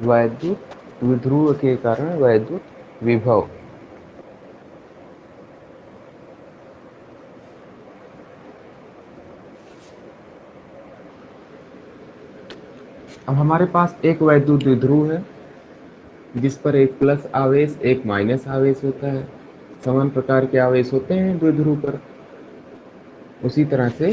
वैद्युत विध्रुव के कारण वैद्युत विभव। अब हमारे पास एक वैद्युत द्विध्रुव है जिस पर एक प्लस आवेश एक माइनस आवेश होता है। समान प्रकार के आवेश होते हैं द्विध्रुव पर। उसी तरह से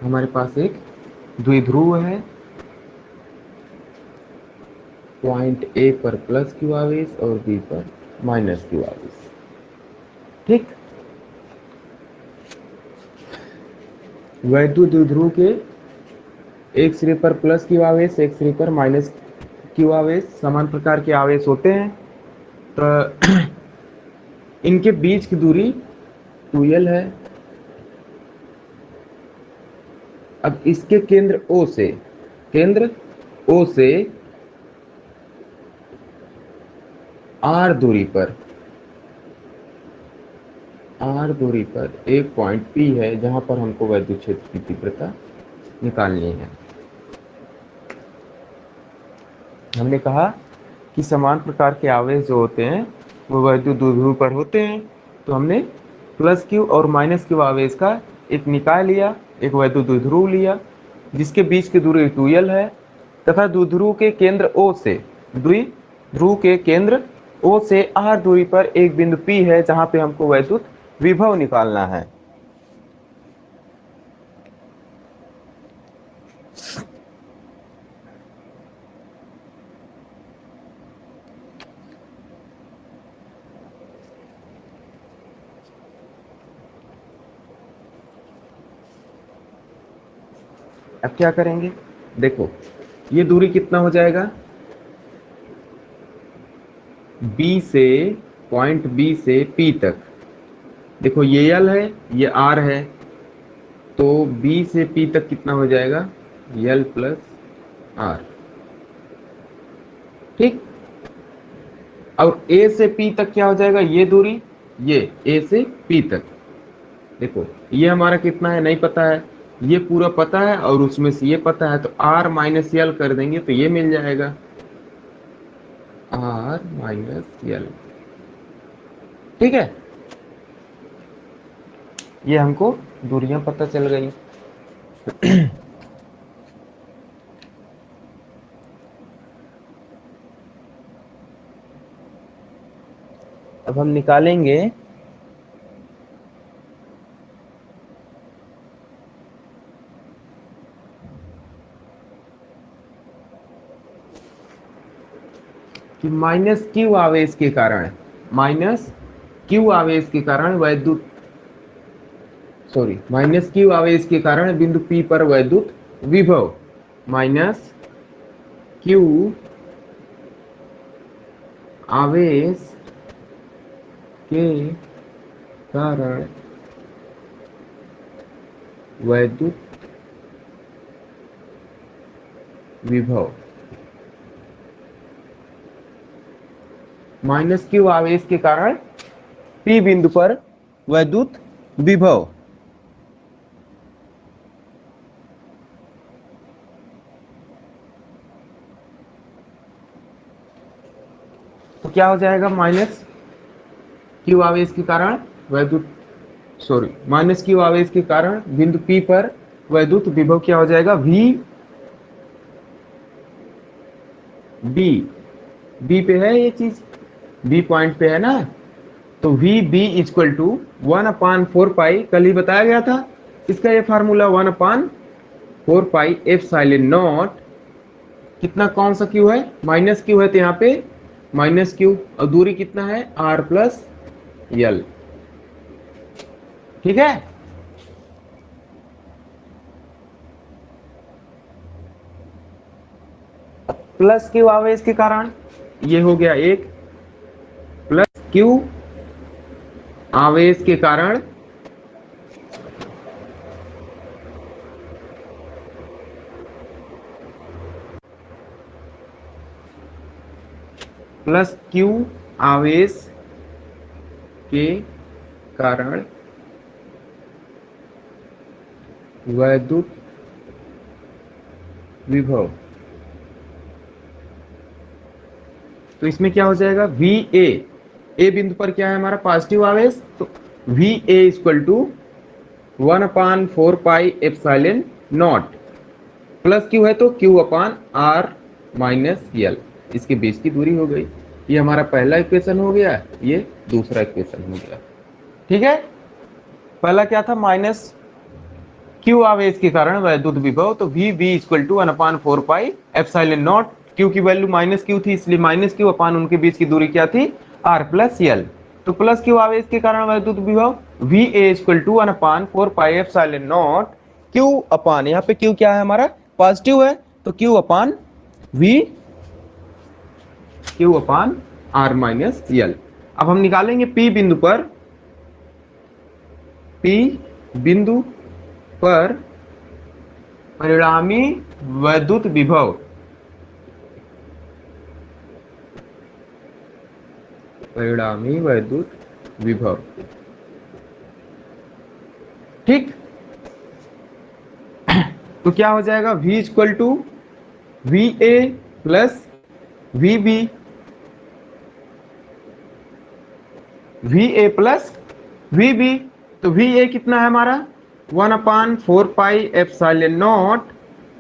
हमारे पास एक द्विध्रुव है, पॉइंट ए पर प्लस क्यू आवेश और बी पर माइनस क्यू आवेश। ठीक, वैद्युत द्विध्रुव के एक सिरे पर प्लस क्यू आवेश एक सिरे पर माइनस क्यू आवेश समान प्रकार के आवेश होते हैं। तो इनके बीच की दूरी 2l है। अब इसके केंद्र O से R दूरी पर एक पॉइंट P है जहां पर हमको वैद्युत क्षेत्र की तीव्रता निकालनी है। हमने कहा कि समान प्रकार के आवेश जो होते हैं वो वैद्युत द्विध्रुव पर होते हैं। तो हमने प्लस क्यू और माइनस क्यू आवेश का एक निकाय लिया, एक वैद्युत द्विध्रुव लिया जिसके बीच की दूरी 2l है तथा द्विध्रुव के केंद्र O से R दूरी पर एक बिंदु P है जहां पे हमको वैद्युत विभव निकालना है। अब क्या करेंगे, देखो ये दूरी कितना हो जाएगा, पॉइंट B से P तक। देखो ये L है ये R है, तो B से P तक कितना हो जाएगा, L प्लस R। ठीक, और A से P तक क्या हो जाएगा, ये दूरी, ये A से P तक। देखो ये हमारा कितना है नहीं पता है, ये पूरा पता है और उसमें से ये पता है, तो R माइनस L कर देंगे तो ये मिल जाएगा, R माइनस L। ठीक है, ये हमको दूरियां पता चल गई। अब हम निकालेंगे कि माइनस क्यू आवेश के कारण बिंदु P पर वैद्युत विभव, माइनस क्यू आवेश के कारण वैद्युत विभव, माइनस क्यू आवेश के कारण P बिंदु पर वैद्युत विभव। तो क्या हो जाएगा, माइनस क्यू आवेश के कारण बिंदु P पर वैद्युत विभव क्या हो जाएगा, बी पे है ये चीज, बी पॉइंट पे है ना, तो वी बी इक्वल टू 1/4 पाई, कल ही बताया गया था इसका ये फार्मूला, 1/4 पाई एप्सिलॉन नॉट। कितना कौन सा क्यू है, माइनस क्यू है, तो यहाँ पे माइनस क्यू, और दूरी कितना है R प्लस L। ठीक है, प्लस क्यू आवेश के कारण ये हो गया एक, प्लस क्यू आवेश के कारण प्लस क्यू आवेश के कारण वैद्युत विभव। तो इसमें क्या हो जाएगा वी ए बिंदु पर क्या है हमारा पॉजिटिव आवेश, तो V A equal to 1/4πε0 plus Q है तो Q/R-L, इसके बीच की दूरी हो गई। ये हमारा पहला इक्वेशन हो गया, ये दूसरा इक्वेशन हो गया। ठीक है, पहला क्या था माइनस क्यू आवेश के कारण वैद्युत विभव, तो V B equal to 1/4πε0, Q की वैल्यू माइनस क्यू थी इसलिए माइनस क्यू अपान उनके बीच की दूरी क्या थी आर प्लस एल, तो प्लस क्यू आवेश के कारण वैद्युत विभव V A equal to 1/4πε0 Q upon, यहाँ पे क्यू क्या है हमारा पॉजिटिव है तो Q upon V Q upon R minus L. अब हम निकालेंगे पी बिंदु पर परिणामी वैद्युत विभव, परिणामी वैद्युत विभव। ठीक, तो क्या हो जाएगा V equal to V A plus V B, V A plus V B, तो वी ए कितना है हमारा 1/4πε0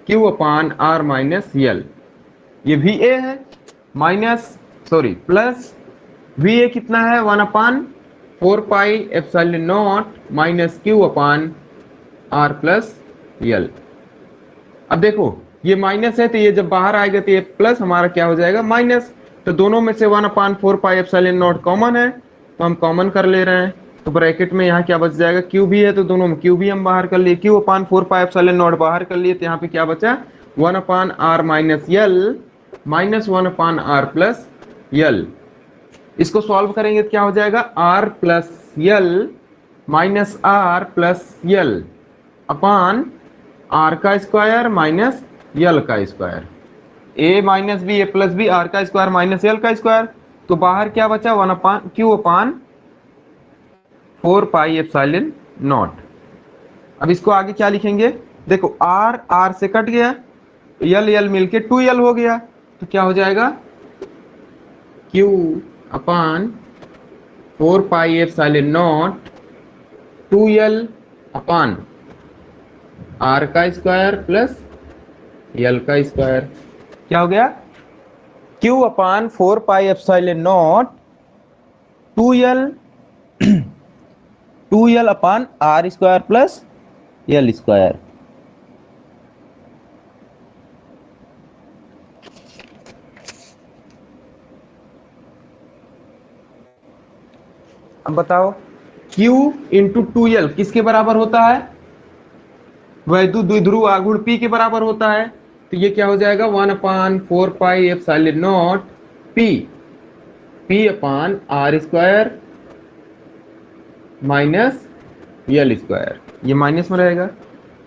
Q upon R minus L, ये वी ए है माइनस प्लस वी ए कितना है 1/4πε0 minus Q upon R plus L. अब देखो ये माइनस है तो ये जब बाहर आएगा तो ये प्लस हमारा क्या हो जाएगा माइनस, तो दोनों में से 1/4πε0 कॉमन है तो हम कॉमन कर ले रहे हैं, तो ब्रैकेट में यहाँ क्या बच जाएगा क्यू भी है तो दोनों में क्यू भी हम बाहर कर लिए, Q/4πε0 बाहर कर लिए तो यहाँ पे क्या बचा 1/r minus L minus 1/r plus L. इसको सॉल्व करेंगे तो क्या हो जाएगा r plus L minus r plus L upon r का स्क्वायर माइनस एल का square, a minus B A plus B r का स्क्वायर माइनस एल का स्क्वायर, तो बाहर क्या बचा 1/Q/4πε0। अब इसको आगे क्या लिखेंगे, देखो r r से कट गया, एल एल मिलके 2l हो गया, तो क्या हो जाएगा Q/4πε0 2l अपान r का स्क्वायर प्लस एल का स्क्वायर, क्या हो गया Q/4πε0 2l अपान r square plus L square. अब बताओ Q इंटू 2l किसके बराबर होता है, वैद्युत द्विध्रुव आघूर्ण P के बराबर होता है, तो ये क्या हो जाएगा 1/4πε0 P upon R square minus L square, ये माइनस में रहेगा।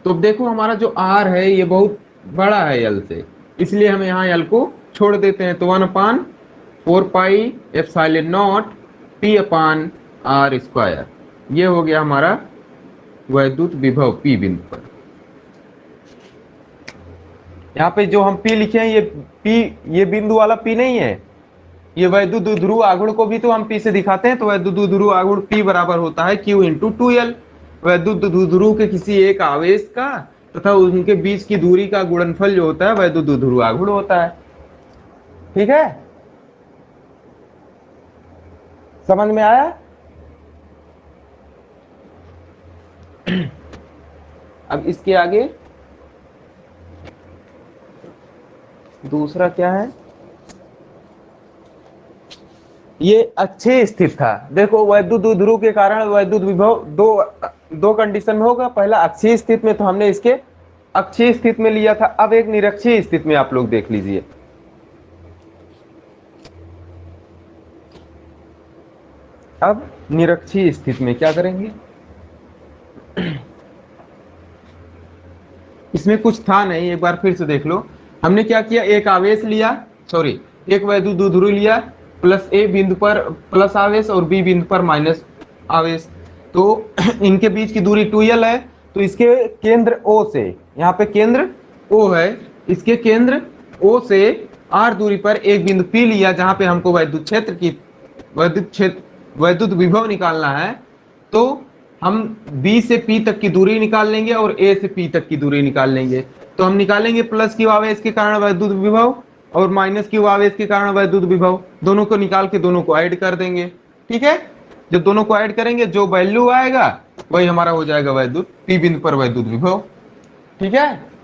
तो अब देखो हमारा जो r है ये बहुत बड़ा है l से, इसलिए हम यहाँ l को छोड़ देते हैं, तो 1/4πε0 P अपान आर स्क्वायर, ये हो गया हमारा वैद्युत विभव P बिंदु पर। यहाँ पे जो हम P लिखे हैं ये P, ये बिंदु वाला P नहीं है, ये वैद्युत द्विध्रुव आघूर्ण को भी तो हम P से दिखाते हैं, तो वैद्युत द्विध्रुव आघूर्ण P बराबर होता है Q इंटू 2l, वैद्युत द्विध्रुव के किसी एक आवेश का तथा उनके बीच की दूरी का गुणनफल जो होता है वैद्युत द्विध्रुव आघूर्ण होता है। ठीक है, समझ में आया। अब इसके आगे दूसरा क्या है, ये अच्छे स्थित था। देखो वैद्युत द्विध्रुव के कारण वैद्युत विभव दो कंडीशन में होगा, पहला अक्षीय स्थिति में, तो हमने इसके अक्षीय स्थिति में लिया था। अब एक निरक्षीय स्थिति में आप लोग देख लीजिए, अब निरक्षीय स्थिति में क्या करेंगे, इसमें कुछ था नहीं, एक बार फिर से देख लो। हमने क्या किया, एक आवेश लिया, एक वैद्युत द्विध्रुव लिया, प्लस ए बिंदु पर प्लस आवेश और बी बिंदु पर माइनस आवेश, तो इनके बीच की दूरी 2l है, तो इसके केंद्र O से, यहाँ पे केंद्र O है, इसके केंद्र O से r दूरी पर एक बिंदु P लिया जहां पे हमको वैद्युत विभव निकालना है, तो हम B से P तक की दूरी निकाल लेंगे और A से P तक की दूरी निकाल लेंगे। तो हम निकालेंगे प्लस क्यू आवेश के कारण वैद्युत विभव और माइनस क्यू आवेश के कारण वैद्युत विभव, दोनों को निकाल के दोनों को ऐड कर देंगे। ठीक है, जब दोनों को ऐड करेंगे जो वैल्यू आएगा वही हमारा हो जाएगा वैद्युत P बिंदु पर वैद्युत विभव। ठीक है,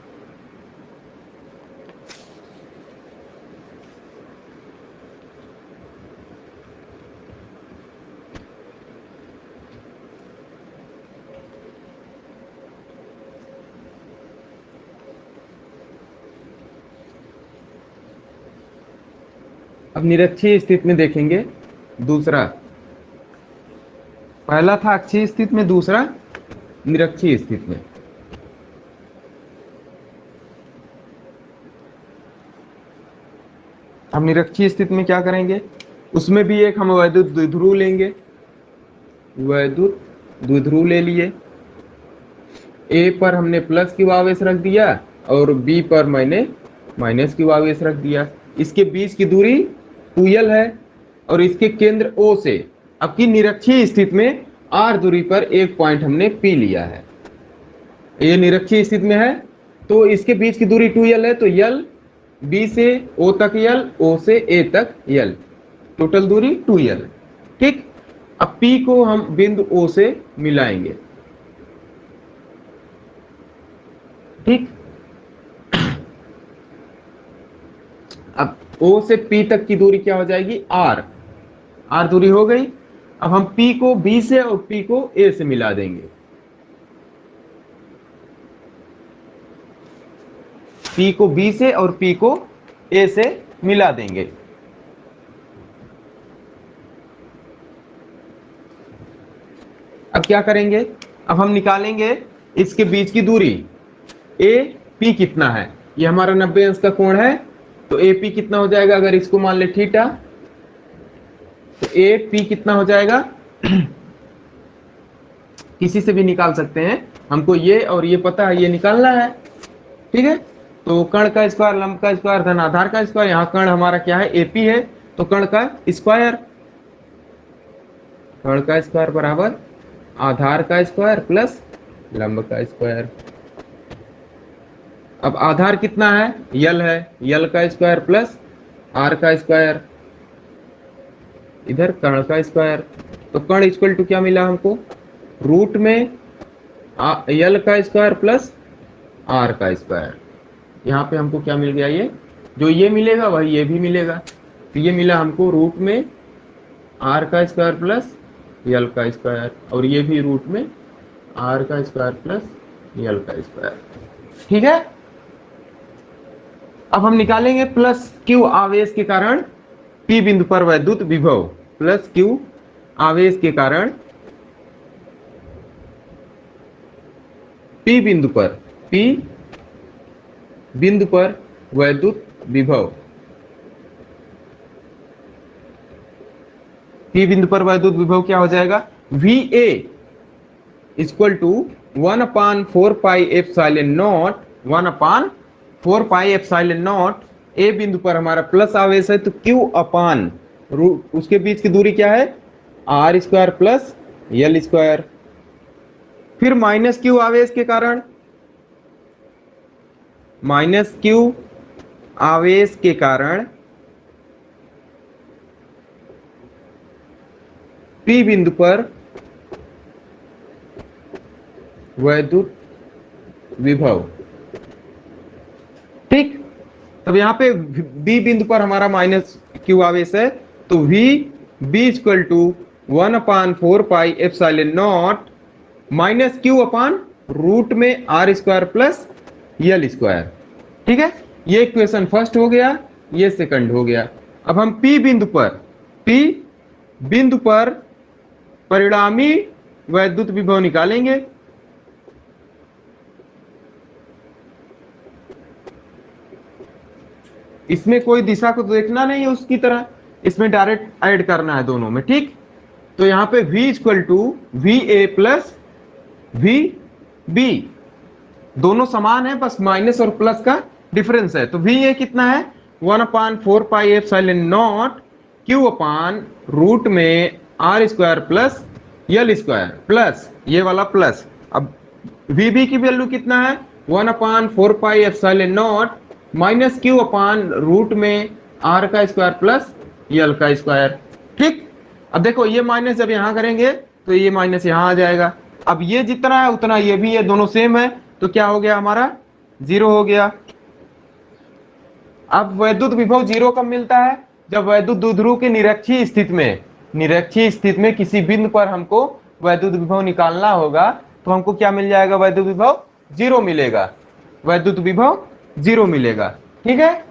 अब निरक्षीय स्थिति में देखेंगे दूसरा, पहला था अक्षीय स्थिति में, दूसरा निरक्षीय स्थिति में। हम निरक्षीय स्थिति में क्या करेंगे, उसमें भी एक हम वैद्युत द्विध्रुव लेंगे, वैद्युत द्विध्रुव ले लिए। ए पर हमने प्लस क्यू आवेश रख दिया और बी पर मैंने माइनस क्यू आवेश रख दिया। इसके बीच की दूरी 2l है और इसके केंद्र O से अब की निरक्षीय स्थिति में r दूरी पर एक पॉइंट हमने P लिया है। ये निरक्षीय स्थिति में है तो इसके बीच की दूरी 2l है, तो l B से O तक l, O से A तक l, टोटल दूरी 2l। ठीक, अब P को हम बिंदु O से मिलाएंगे। ठीक, अब O से P तक की दूरी क्या हो जाएगी, r दूरी हो गई। अब हम P को B से और P को A से मिला देंगे। P को B से और P को A से मिला देंगे। अब क्या करेंगे, अब हम निकालेंगे इसके बीच की दूरी। ए पी कितना है, ये हमारा 90 अंश का कोण है, तो ए पी कितना हो जाएगा, अगर इसको मान ले थीटा, तो ए पी कितना हो जाएगा किसी से भी निकाल सकते हैं, हमको ये और ये पता है, ये निकालना है। ठीक है, तो कर्ण का स्क्वायर, लंब का स्क्वायर धन आधार का स्क्वायर, यहाँ कर्ण हमारा क्या है, एपी है, तो कर्ण का स्क्वायर, कर्ण का स्क्वायर बराबर आधार का स्क्वायर प्लस लंब का स्क्वायर। अब आधार कितना है, यल है, यल का स्क्वायर प्लस आर का स्क्वायर, इधर कर्ण का स्क्वायर, तो कर्ण इक्वल टू क्या मिला हमको, रूट में यल का स्क्वायर प्लस आर का स्क्वायर। यहाँ पे हमको क्या मिल गया, ये जो ये मिलेगा वही ये भी मिलेगा, तो ये मिला हमको रूट में आर का स्क्वायर प्लस यल का स्क्वायर, और ये भी रूट में आर का स्क्वायर प्लस यल का स्क्वायर। ठीक है, अब हम निकालेंगे प्लस क्यू आवेश के कारण पी बिंदु पर वैद्युत विभव, प्लस क्यू आवेश के कारण पी बिंदु पर वैद्युत विभव, पी बिंदु पर वैद्युत विभव क्या हो जाएगा, V A equal to 1/4 pi epsilon naught, 1/4 pi epsilon naught. A बिंदु पर हमारा प्लस आवेश है, तो क्यू अपान रूट, उसके बीच की दूरी क्या है, R square plus L square. फिर माइनस क्यू आवेश के कारण, माइनस क्यू आवेश के कारण पी बिंदु पर वैद्युत विभव। ठीक, तब यहां पे बी बिंदु पर हमारा माइनस क्यू आवेश है, तो V B equal to 1/4 pi epsilon naught minus Q upon root में R square plus L square. ठीक है, ये इक्वेशन फर्स्ट हो गया, ये सेकंड हो गया। अब हम पी बिंदु पर परिणामी वैद्युत विभव निकालेंगे। इसमें कोई दिशा को देखना नहीं है उसकी तरह, इसमें डायरेक्ट ऐड करना है दोनों में। ठीक, तो यहां पे v equal to V A plus V B, दोनों समान है, बस माइनस और प्लस का डिफरेंस है। तो वी ए कितना है, 1/4πε0 क्यू अपान रूट में R square plus L square plus ये वाला प्लस। अब वीबी की वैल्यू कितना है 1/4πε0 माइनस क्यू अपान रूट में आर का स्क्वायर प्लस यल का स्क्वायर। ठीक, अब देखो ये माइनस जब यहां करेंगे तो ये माइनस यहां आ जाएगा। अब ये जितना है उतना ये भी है, दोनों सेम है, तो क्या हो गया हमारा 0 हो गया। अब वैद्युत विभव 0 कब मिलता है, जब वैद्युत द्विध्रुव के निरक्षीय स्थिति में किसी बिंदु पर हमको वैद्युत विभव निकालना होगा, तो हमको क्या मिल जाएगा, वैद्युत विभव 0 मिलेगा, वैद्युत विभव 0 मिलेगा। ठीक है।